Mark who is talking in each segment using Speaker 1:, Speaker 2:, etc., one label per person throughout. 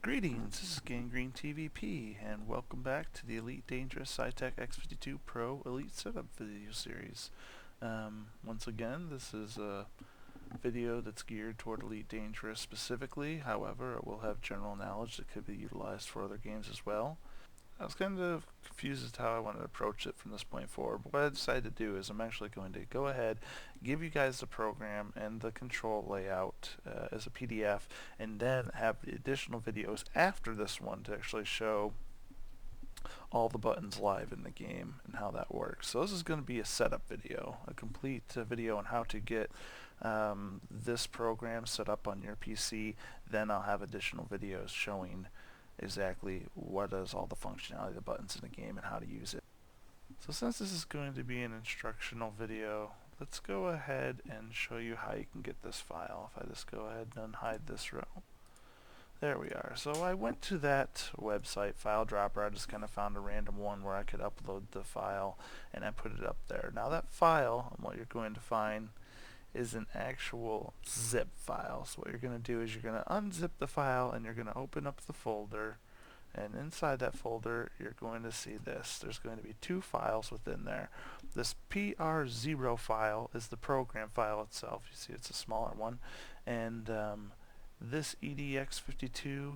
Speaker 1: Greetings, this is Gangrene TVP, and welcome back to the Elite Dangerous Saitek X52 Pro Elite Setup video series. Once again, this is a video that's geared toward Elite Dangerous specifically. However, it will have general knowledge that could be utilized for other games as well. I was kind of confused as to how I wanted to approach it from this point forward, but what I decided to do is I'm actually going to go ahead, give you guys the program and the control layout as a PDF, and then have the additional videos after this one to actually show all the buttons live in the game and how that works. So this is going to be a setup video, a complete video on how to get this program set up on your PC. Then I'll have additional videos showing exactly what is all the functionality of the buttons in the game and how to use it. So since this is going to be an instructional video, let's go ahead and show you how you can get this file. If I just go ahead and unhide this row. There we are. So I went to that website, File Dropper. I just kind of found a random one where I could upload the file, and I put it up there. Now that file, and what you're going to find, is an actual zip file. So what you're going to do is you're going to unzip the file and you're going to open up the folder, and inside that folder you're going to see this. There's going to be two files within there. This PR0 file is the program file itself. You see it's a smaller one, and this EDX52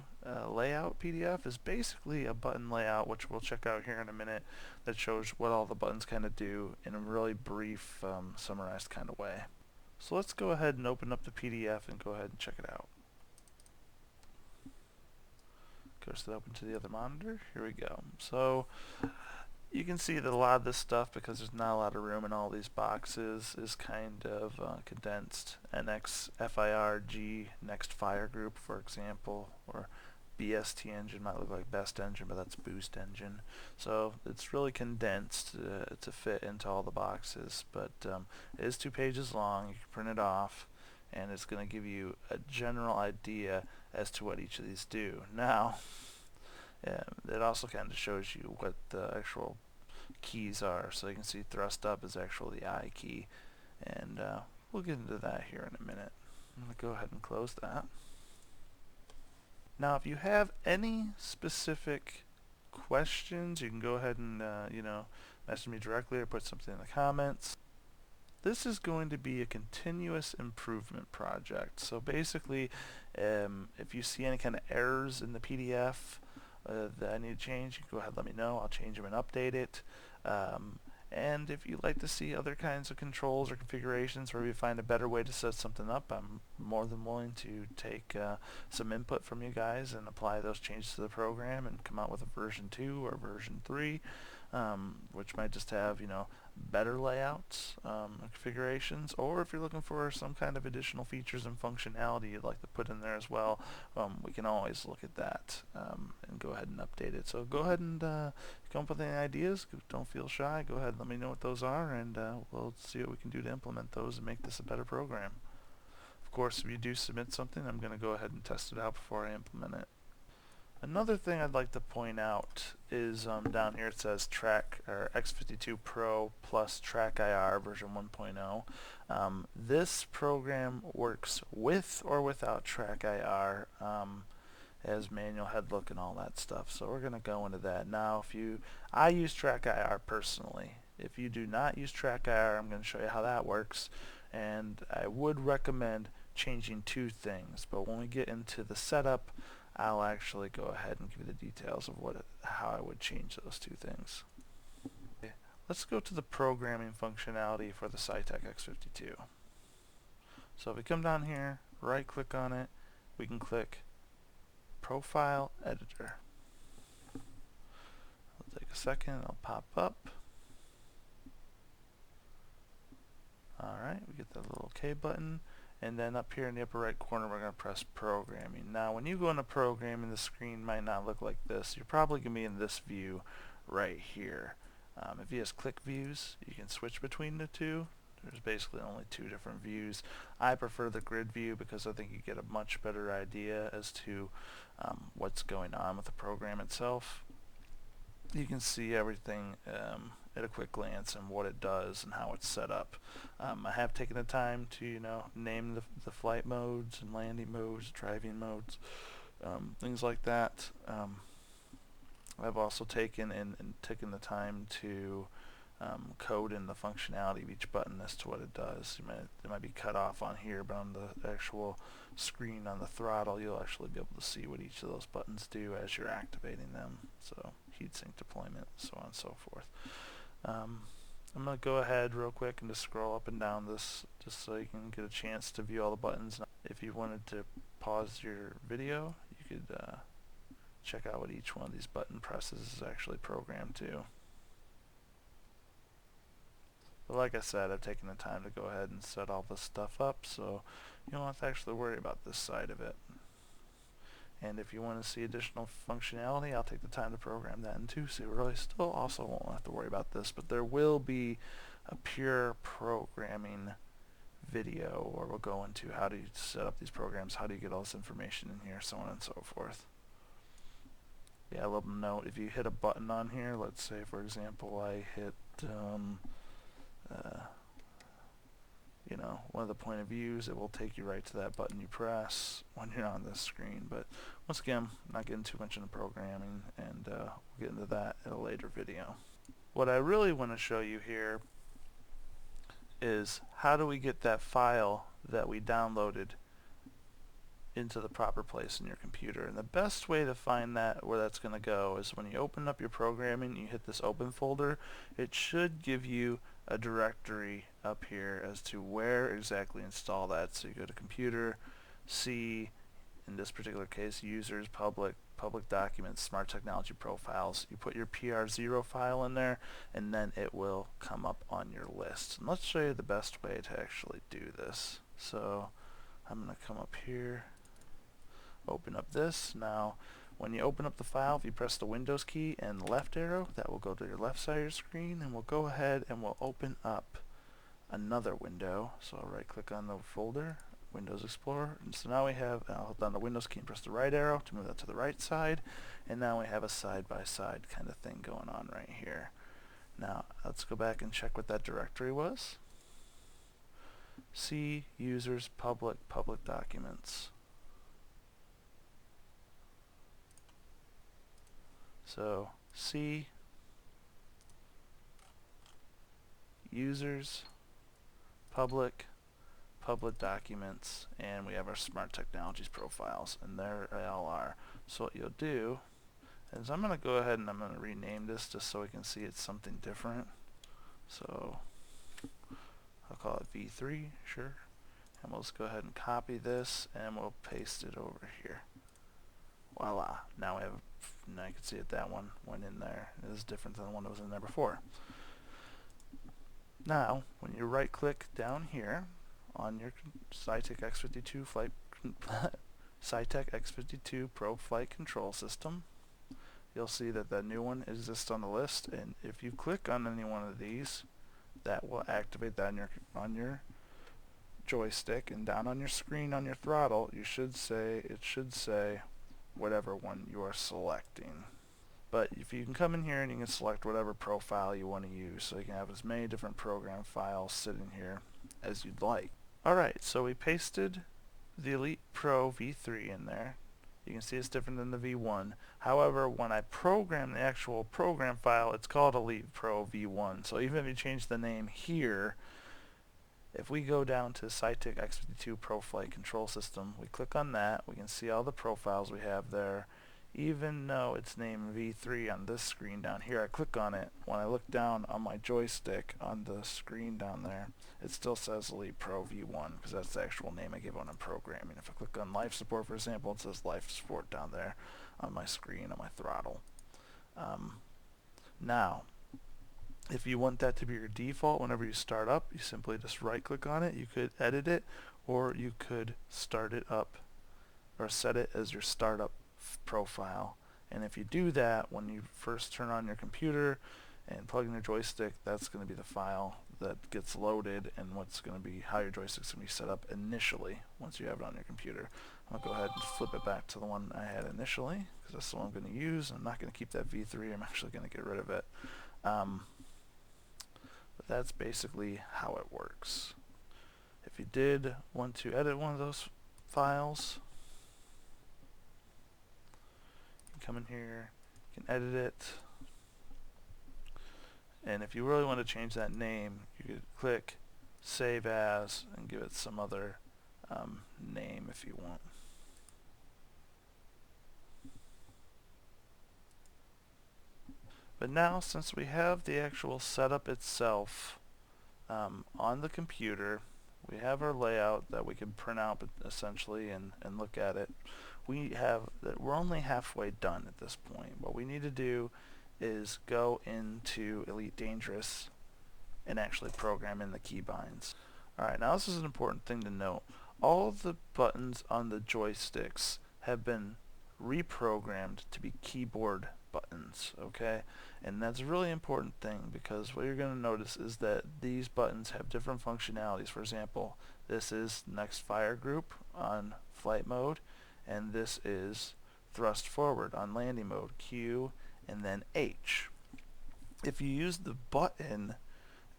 Speaker 1: layout PDF is basically a button layout, which we'll check out here in a minute, that shows what all the buttons kind of do in a really brief, summarized kind of way. So let's go ahead and open up the PDF and go ahead and check it out. Goes to open to the other monitor. Here we go. So you can see that a lot of this stuff, because there's not a lot of room in all these boxes, is kind of condensed. NX FIR G Next Fire Group, for example, or BST engine might look like best engine, but that's boost engine. So it's really condensed to fit into all the boxes, but it is 2 pages long. You can print it off, and it's going to give you a general idea as to what each of these do. Now, it also kind of shows you what the actual keys are. So you can see thrust up is actually the I key, and we'll get into that here in a minute. I'm going to go ahead and close that. Now, if you have any specific questions, you can go ahead and message me directly or put something in the comments. This is going to be a continuous improvement project. So basically, if you see any kind of errors in the PDF that I need to change, you can go ahead and let me know. I'll change them and update it. And if you'd like to see other kinds of controls or configurations, or you find a better way to set something up, I'm more than willing to take some input from you guys and apply those changes to the program and come out with a version 2 or version 3, which might just have, better layouts, configurations, or if you're looking for some kind of additional features and functionality you'd like to put in there as well, we can always look at that and go ahead and update it. So go ahead and come up with any ideas. Don't feel shy. Go ahead and let me know what those are, and we'll see what we can do to implement those and make this a better program. Of course, if you do submit something, I'm going to go ahead and test it out before I implement it. Another thing I'd like to point out is down here it says Track or X52 Pro plus Track IR version 1.0. This program works with or without Track IR, as manual head look and all that stuff. So we're going to go into that now. I use Track IR personally. If you do not use Track IR, I'm going to show you how that works, and I would recommend changing 2 things. But when we get into the setup, I'll actually go ahead and give you the details of how I would change those 2 things. Okay. Let's go to the programming functionality for the Saitek X52. So if we come down here, right click on it, we can click Profile Editor. It'll take a second, it'll pop up. Alright, we get that little K button. And then up here in the upper right corner, we're going to press Programming. Now, when you go into Programming, the screen might not look like this. You're probably going to be in this view right here. If you just click Views, you can switch between the two. There's basically only 2 different views. I prefer the grid view because I think you get a much better idea as to what's going on with the program itself. You can see everything at a quick glance and what it does and how it's set up. I have taken the time to name the flight modes and landing modes, driving modes, things like that. I've also taken taken the time to code in the functionality of each button as to what it does. It might be cut off on here, but on the actual screen on the throttle, you'll actually be able to see what each of those buttons do as you're activating them. So heatsink deployment, so on and so forth. I'm going to go ahead real quick and just scroll up and down this just so you can get a chance to view all the buttons. If you wanted to pause your video, you could check out what each one of these button presses is actually programmed to. But like I said, I've taken the time to go ahead and set all this stuff up so you don't have to actually worry about this side of it. And if you want to see additional functionality, I'll take the time to program that in too, so you really still also won't have to worry about this. But there will be a pure programming video where we'll go into how do you set up these programs, how do you get all this information in here, so on and so forth. Yeah, a little note, if you hit a button on here, let's say for example I hit you know, one of the point of views, it will take you right to that button you press when you're on this screen. But once again, I'm not getting too much into programming, and we'll get into that in a later video. What I really want to show you here is how do we get that file that we downloaded into the proper place in your computer. And the best way to find that, where that's going to go, is when you open up your programming, you hit this open folder, it should give you a directory up here as to where exactly install that. So you go to computer, C, in this particular case, users, public documents, smart technology profiles. You put your PR0 file in there, and then it will come up on your list. And let's show you the best way to actually do this. So I'm going to come up here, open up this. Now when you open up the file, if you press the Windows key and left arrow, that will go to your left side of your screen, and we'll go ahead and we'll open up another window. So I'll right click on the folder, Windows Explorer, and so now we have, I'll hold down the Windows key and press the right arrow to move that to the right side, and now we have a side-by-side kind of thing going on right here. Now let's go back and check what that directory was. C, users, public documents. So C, users, public documents, and we have our smart technologies profiles, and there they all are. So what you'll do is I'm going to go ahead and I'm going to rename this just so we can see it's something different. So I'll call it V3, sure, and we'll just go ahead and copy this and we'll paste it over here. Voila, now we have, now you can see it, that one went in there. It is different than the one that was in there before. Now when you right click down here on your Saitek X52 flight Saitek X52 Pro Flight Control System, you'll see that the new one exists on the list, and if you click on any one of these, that will activate that on your joystick, and down on your screen on your throttle it should say whatever one you are selecting. But if you can come in here and you can select whatever profile you want to use, so you can have as many different program files sitting here as you'd like. Alright, so we pasted the Elite Pro V3 in there. You can see it's different than the V1. However, when I program the actual program file, it's called Elite Pro V1. So even if you change the name here, if we go down to Saitek X52 Pro Flight Control System, we click on that, we can see all the profiles we have there. Even though it's named V3 on this screen down here, I click on it, when I look down on my joystick on the screen down there, it still says Elite Pro V1 because that's the actual name I give when I'm programming. If I click on life support, for example, it says life support down there on my screen, on my throttle. Now, if you want that to be your default whenever you start up, you simply just right click on it. You could edit it, or you could start it up or set it as your startup profile. And if you do that, when you first turn on your computer and plug in your joystick, that's going to be the file that gets loaded, and what's going to be how your joystick's going to be set up initially once you have it on your computer. I'll go ahead and flip it back to the one I had initially because that's the one I'm going to use. I'm not going to keep that V3. I'm actually going to get rid of it. But that's basically how it works. If you did want to edit one of those files, come in here, you can edit it, and if you really want to change that name, you could click Save As and give it some other name if you want. But now, since we have the actual setup itself on the computer, we have our layout that we can print out essentially and look at it. We're only halfway done at this point. What we need to do is go into Elite Dangerous and actually program in the keybinds. Alright, now this is an important thing to note. All of the buttons on the joysticks have been reprogrammed to be keyboard buttons, okay? And that's a really important thing, because what you're going to notice is that these buttons have different functionalities. For example, this is next fire group on flight mode, and this is thrust forward on landing mode, Q and then H. If you use the button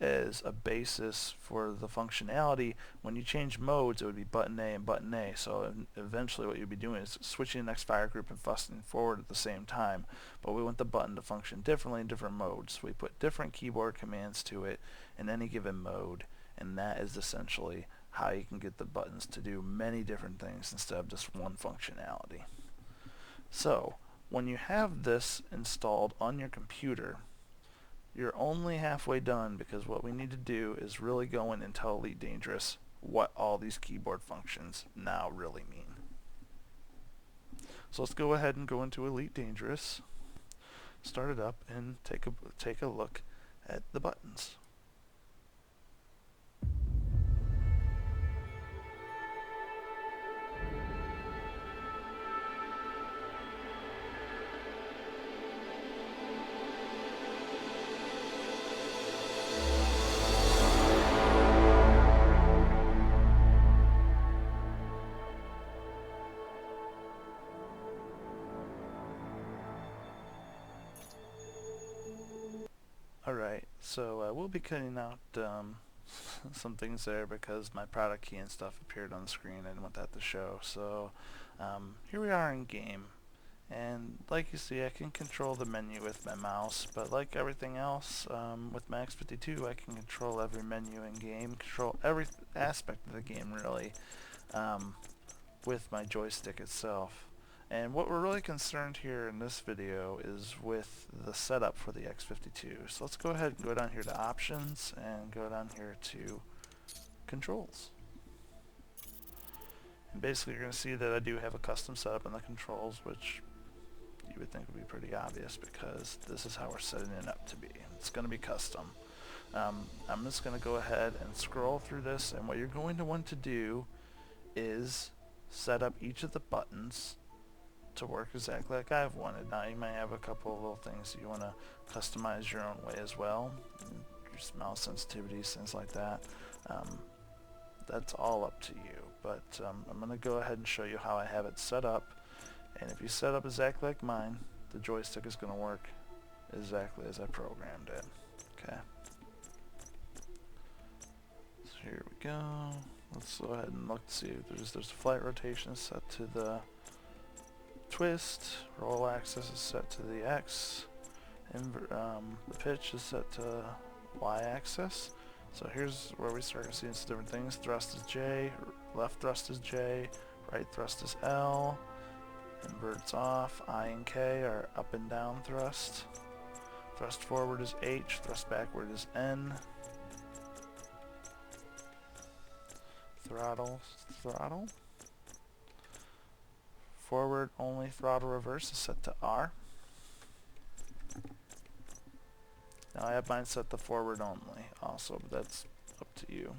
Speaker 1: as a basis for the functionality, when you change modes it would be button A and button A. So eventually what you'd be doing is switching the next fire group and thrusting forward at the same time. But we want the button to function differently in different modes. So we put different keyboard commands to it in any given mode, and that is essentially how you can get the buttons to do many different things instead of just one functionality. So when you have this installed on your computer, you're only halfway done, because what we need to do is really go in and tell Elite Dangerous what all these keyboard functions now really mean. So let's go ahead and go into Elite Dangerous, start it up, and take a look at the buttons. Alright, so we'll be cutting out some things there because my product key and stuff appeared on the screen. I didn't want that to show. So here we are in game, and like you see, I can control the menu with my mouse, but like everything else with my X52, I can control every menu in game, control every aspect of the game really with my joystick itself. And what we're really concerned here in this video is with the setup for the X52. So let's go ahead and go down here to Options and go down here to Controls. And basically you're going to see that I do have a custom setup in the controls, which you would think would be pretty obvious because this is how we're setting it up to be. It's going to be custom. I'm just going to go ahead and scroll through this, and what you're going to want to do is set up each of the buttons to work exactly like I've wanted. Now you may have a couple of little things that you want to customize your own way as well, your mouse sensitivities, things like that. That's all up to you, but I'm going to go ahead and show you how I have it set up, and if you set up exactly like mine, the joystick is going to work exactly as I programmed it. Okay, so here we go. Let's go ahead and look to see if there's flight rotation set to the twist, roll axis is set to the X, the pitch is set to Y axis. So here's where we start seeing some different things. Thrust is J, left thrust is J, right thrust is L, invert's off, I and K are up and down thrust, thrust forward is H, thrust backward is N, throttle, forward only throttle reverse is set to R. Now I have mine set to forward only also, but that's up to you.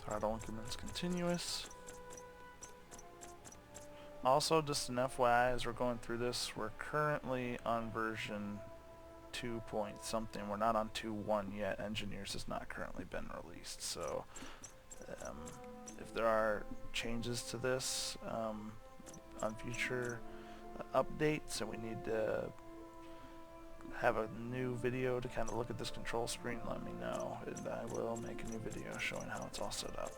Speaker 1: Throttle increments continuous. Also, just an FYI, as we're going through this, we're currently on version 2 point something. We're not on 2.1 yet. Engineers has not currently been released, so if there are changes to this on future updates and we need to have a new video to kind of look at this control screen, let me know, and I will make a new video showing how it's all set up.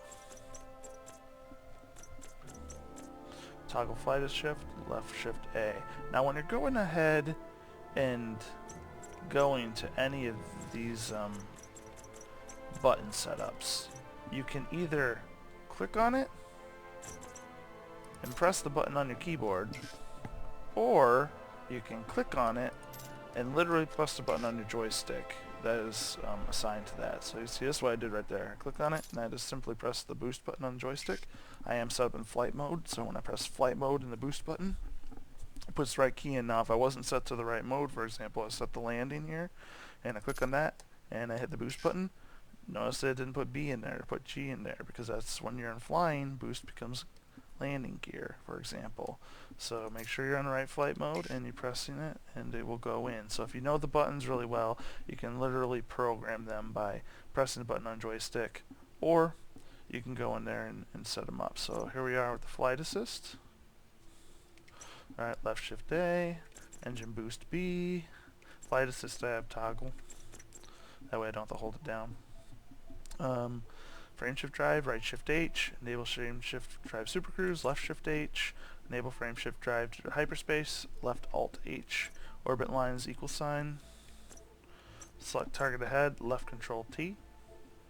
Speaker 1: toggle flight shift, left shift A. Now when you're going ahead and going to any of these button setups, you can either click on it and press the button on your keyboard, or you can click on it and literally press the button on your joystick that is assigned to that. So you see, this is what I did right there. I click on it and I just simply press the boost button on the joystick. I am set up in flight mode, so when I press flight mode and the boost button, it puts the right key in. Now if I wasn't set to the right mode, for example, I set the landing here, and I click on that, and I hit the boost button, notice that it didn't put B in there, it put G in there, because that's when you're in flying, boost becomes landing gear, for example. So make sure you're on the right flight mode and you're pressing it, and it will go in. So if you know the buttons really well, you can literally program them by pressing the button on joystick, or you can go in there and set them up. So here we are with the flight assist. Alright, left shift A, engine boost B, flight assist tab toggle. That way I don't have to hold it down. Frame shift drive, right shift H, enable frame shift drive supercruise, left shift H, enable frame shift drive to hyperspace, left alt H, orbit lines equal sign, select target ahead, left control T,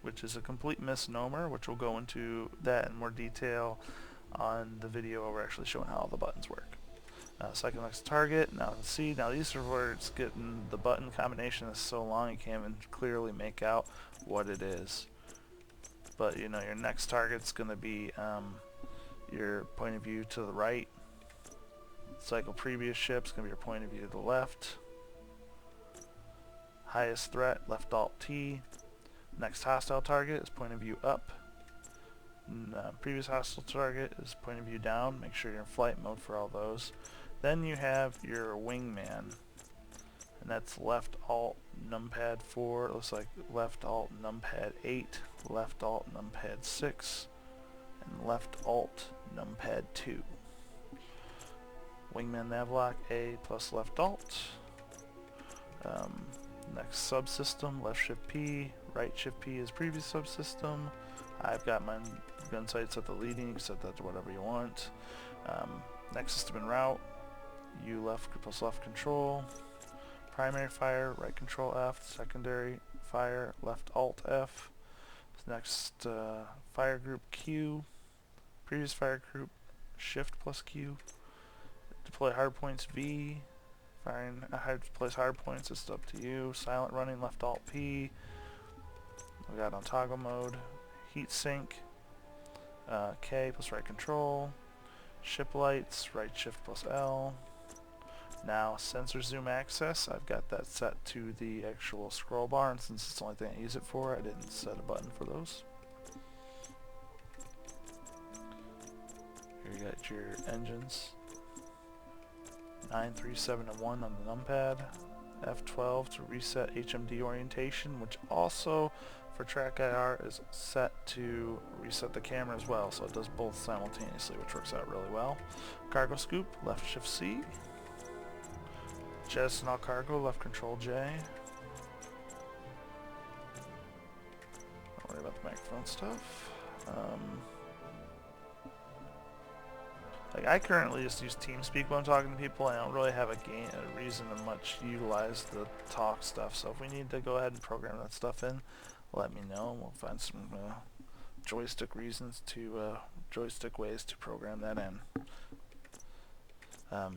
Speaker 1: which is a complete misnomer, which we'll go into that in more detail on the video where we're actually showing how all the buttons work. Second next target, now let's see, now these are where it's getting, the button combination is so long you can't even clearly make out what it is. But you know, your next target's going to be your point of view to the right. Cycle previous ship's going to be your point of view to the left. Highest threat, left alt T. Next hostile target is point of view up. Previous hostile target is point of view down. Make sure you're in flight mode for all those. Then you have your wingman, and that's left alt numpad 4, it looks like left alt numpad 8, left alt numpad 6, and left alt numpad 2. Wingman navlock A plus left alt. Next subsystem, left shift P, right shift P is previous subsystem. I've got my gun sight set to leading, you can set that to whatever you want. Next system and route, U left plus left control. Primary fire, right control F, secondary fire, left alt F. Next fire group Q, previous fire group shift plus Q. Deploy hardpoints V, firing place hardpoints, it's up to you. Silent running, left alt P. We got on toggle mode, heat sink, K plus right control. Ship lights, right shift plus L. Now sensor zoom access, I've got that set to the actual scroll bar, and since it's the only thing I use it for, I didn't set a button for those. Here you got your engines. 9, 3, 7, and 1 on the numpad. F12 to reset HMD orientation, which also for track IR is set to reset the camera as well, so it does both simultaneously, which works out really well. Cargo scoop, left shift C. Jettison all cargo, left control J. Don't worry about the microphone stuff. Like I currently just use TeamSpeak when I'm talking to people. I don't really have a reason to much utilize the talk stuff. So if we need to go ahead and program that stuff in, let me know. We'll find some joystick reasons to joystick ways to program that in.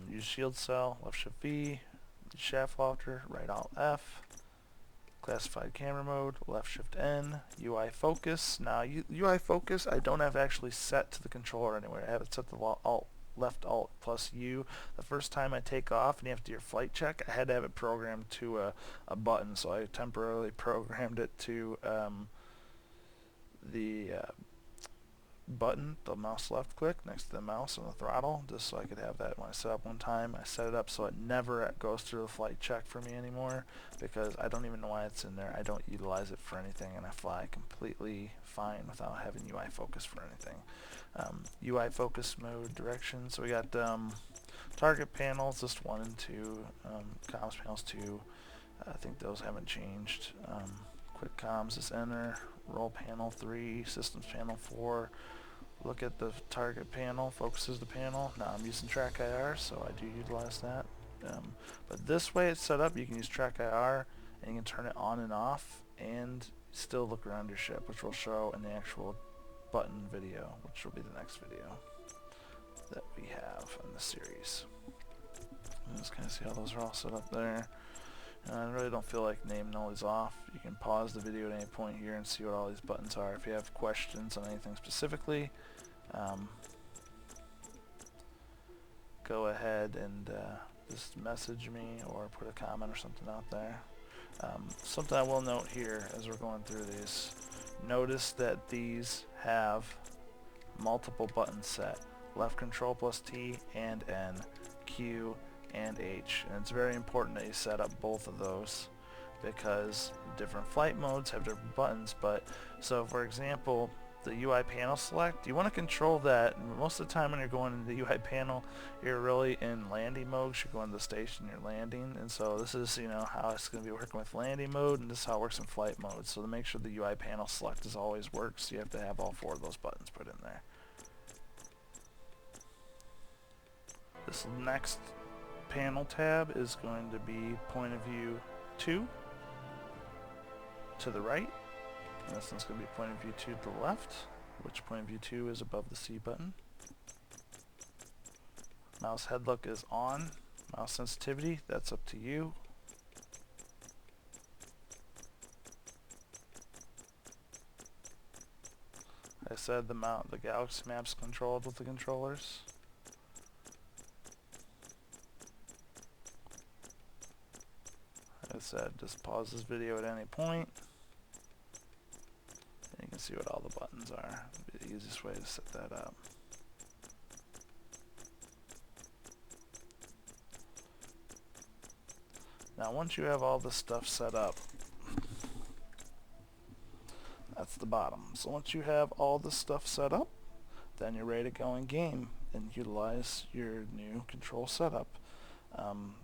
Speaker 1: Use shield cell, left shift V. Shaft lofter, right alt F. Classified camera mode, left shift N. UI focus. Now UI focus I don't have actually set to the controller anywhere. I have it set to left alt plus U. The first time I take off and you have to do your flight check, I had to have it programmed to a button, so I temporarily programmed it to the button, the mouse left click next to the mouse on the throttle, just so I could have that when I set up one time. I set it up so it never goes through the flight check for me anymore, because I don't even know why it's in there. I don't utilize it for anything, and I fly completely fine without having UI focus for anything. UI focus mode direction, so we got target panels, just 1 and 2, comms panels 2, I think those haven't changed. Quick comms is enter, roll panel 3, systems panel 4, look at the target panel, focuses the panel. Now I'm using track IR, so I do utilize that. But this way it's set up, you can use track IR and you can turn it on and off and still look around your ship, which we'll show in the actual button video, which will be the next video that we have in the series. Just kind of see how those are all set up there. I really don't feel like naming all these off. You can pause the video at any point here and see what all these buttons are. If you have questions on anything specifically, go ahead and just message me or put a comment or something out there. Something I will note here as we're going through these, notice that these have multiple buttons set. Left control plus T and N, Q and H. And it's very important that you set up both of those because different flight modes have different buttons. But so for example, the UI panel select, you want to control that. Most of the time when you're going into the UI panel, you're really in landing mode. You're going to the station, you're landing, and so this is, you know, how it's going to be working with landing mode, and this is how it works in flight mode. So to make sure the UI panel select is always works, you have to have all four of those buttons put in there. This next panel tab is going to be point of view 2 to the right. And this one's going to be point of view 2 to the left, which point of view 2 is above the C button. Mouse head look is on. Mouse sensitivity, that's up to you. I said the Galaxy map's controlled with the controllers. Like I said, just pause this video at any point. You can see what all the buttons are. It'll be the easiest way to set that up. Now once you have all this stuff set up, that's the bottom. So once you have all this stuff set up, then you're ready to go in game and utilize your new control setup.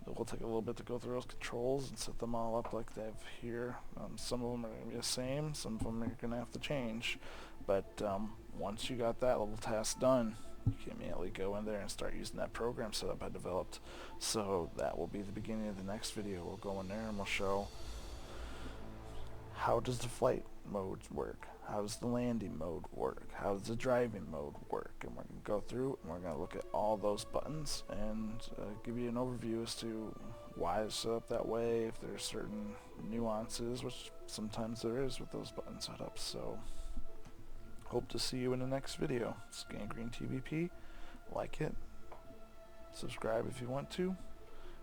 Speaker 1: It will take a little bit to go through those controls and set them all up like they have here. Some of them are going to be the same, some of them are going to have to change. But once you got that little task done, you can immediately go in there and start using that program setup I developed. So that will be the beginning of the next video. We'll go in there and we'll show how does the flight mode work, how does the landing mode work, how does the driving mode work, and we're going to go through and we're going to look at all those buttons and give you an overview as to why it's set up that way, if there's certain nuances, which sometimes there is with those button setups. So hope to see you in the next video. It's Gangrene TVP. Like it, subscribe if you want to.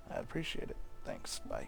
Speaker 1: I'd appreciate it. Thanks. Bye.